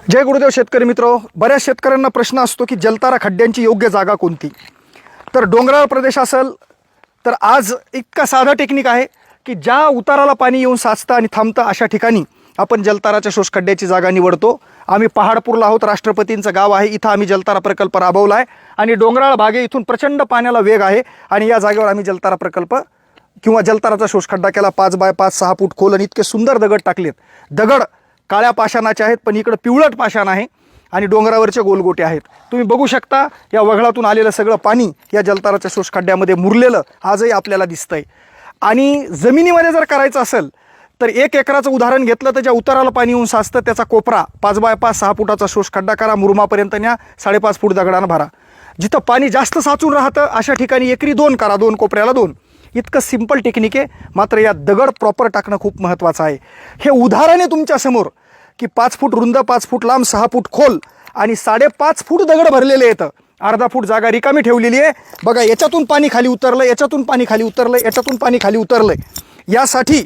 जय गुरुदेव शेतकरी मित्र, बऱ्याच शेतकऱ्यांना प्रश्न असतो की जलतारा खड्ड्यांची योग्य जागा कोणती। तर डोंगराळ प्रदेश असेल तर आज इतका साधा टेक्निक आहे की ज्या उताराला पाणी येऊन साचतं आणि थांबतं अशा ठिकाणी आपण जलताराच्या शोषखड्ड्याची जागा निवडतो। आम्ही पहाडपूरला आहोत, राष्ट्रपतींचं गाव आहे, इथं आम्ही जलतारा प्रकल्प राबवला आहे आणि डोंगराळ भागे इथून प्रचंड पाण्याला वेग आहे आणि या जागेवर आम्ही जलतारा प्रकल्प किंवा जलताराचा शोषखड्डा केला। 5 बाय 5 6 फूट खोल आणि इतके सुंदर दगड टाकलेत। दगड काळ्या पाषाणाचे आहेत पण इकडे पिवळट पाषाण आहे आणि डोंगरावरचे गोलगोटे आहेत। तुम्ही बघू शकता या वगळातून आलेलं सगळं पाणी या जलताराच्या शोषखड्ड्यामध्ये मुरलेलं आजही आपल्याला दिसतंय। आणि जमिनीमध्ये जर करायचं असेल तर 1 एकराचं उदाहरण घेतलं तर ज्या उताराला पाणी येऊन साचतं त्याचा कोपरा 5 बाय 5 6 फुटाचा शोषखड्डा करा, मुरुमापर्यंत न्या, 5.5 फूट दगडानं भरा। जिथं पाणी जास्त साचून राहतं अशा ठिकाणी एकरी 2 करा, 2 कोपऱ्याला 2। इतकं सिंपल टेक्निक आहे, मात्र या दगड प्रॉपर टाकणं खूप महत्त्वाचं आहे। हे उदाहरण आहे तुमच्यासमोर की 5 फूट रुंद, 5 फूट लांब, 6 फूट खोल आणि 5.5 फूट दगड भरलेले आहेत। अर्धा फूट जागा रिकामी ठेवलेली आहे। बघा, याच्यातून पाणी खाली उतरलं, याच्यातून पाणी खाली उतरलं, याच्यातून पाणी खाली उतरलं। यासाठी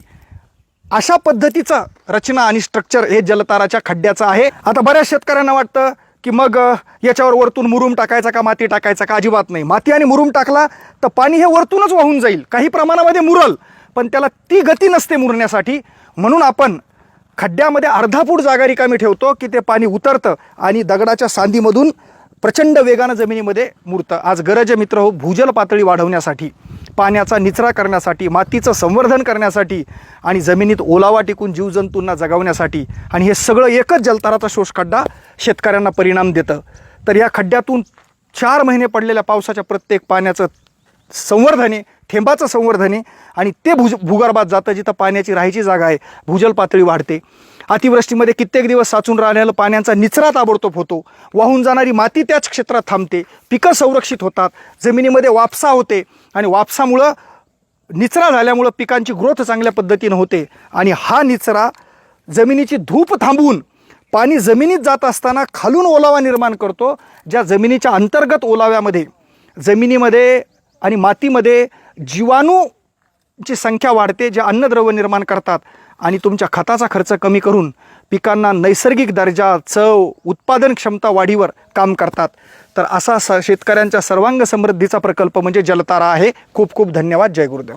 अशा पद्धतीचं रचना आणि स्ट्रक्चर हे जलताराच्या खड्ड्याचं आहे। आता बऱ्याच शेतकऱ्यांना वाटतं की मग याच्यावर वरतून मुरुम टाकायचा का माती टाकायचा का? अजिबात नाही। माती आणि मुरुम टाकला तर पाणी हे वरतूनच वाहून जाईल, काही प्रमाणामध्ये मुरल पण त्याला ती गती नसते मुरण्यासाठी। म्हणून आपण खड्ड्यामध्ये अर्धा फूट जागा रिकामी ठेवतो की ते पाणी उतरतं आणि दगडाच्या सांधीमधून प्रचंड वेगानं जमिनीमध्ये मुरतं। आज गरज आहे मित्र हो, भूजल पातळी वाढवण्यासाठी, पाण्याचा निचरा करण्यासाठी, मातीचं संवर्धन करण्यासाठी आणि जमिनीत ओलावा टिकून जीवजंतूंना जगवण्यासाठी। आणि हे सगळं एकच जलताराचा शोषखड्डा शेतकऱ्यांना परिणाम देतं। तर या खड्ड्यातून 4 महिने पडलेल्या पावसाच्या प्रत्येक पाण्याचं संवर्धन आहे, थेंबाचं संवर्धन आहे आणि ते भूगर्भात जातं जिथं पाण्याची राहायची जागा आहे, भूजल पातळी वाढते। अतिवृष्टीमध्ये कित्येक दिवस साचून राहिलेला पाण्याचा निचरा ताबडतोब होतो, वाहून जाणारी माती त्याच क्षेत्रात थांबते, पिकं संरक्षित होतात, जमिनीमध्ये वापसा होते आणि वापसामुळं निचरा झाल्यामुळं पिकांची ग्रोथ चांगल्या पद्धतीनं होते। आणि हा निचरा जमिनीची धूप थांबवून पाणी जमिनीत जात असताना खालून ओलावा निर्माण करतो, ज्या जमिनीच्या अंतर्गत ओलाव्यामध्ये जमिनीमध्ये आणि मातीमध्ये जीवाणूची संख्या वाढते, जे अन्नद्रव्य निर्माण करतात आणि तुमच्या खताचा खर्च कमी करून पिकांना नैसर्गिक दर्जा, चव, उत्पादन क्षमता वाढीवर काम करतात। तर असा शेतकऱ्यांच्या सर्वांग समृद्धीचा प्रकल्प म्हणजे जलतारा आहे। खूप खूप धन्यवाद। जय गुरुदेव।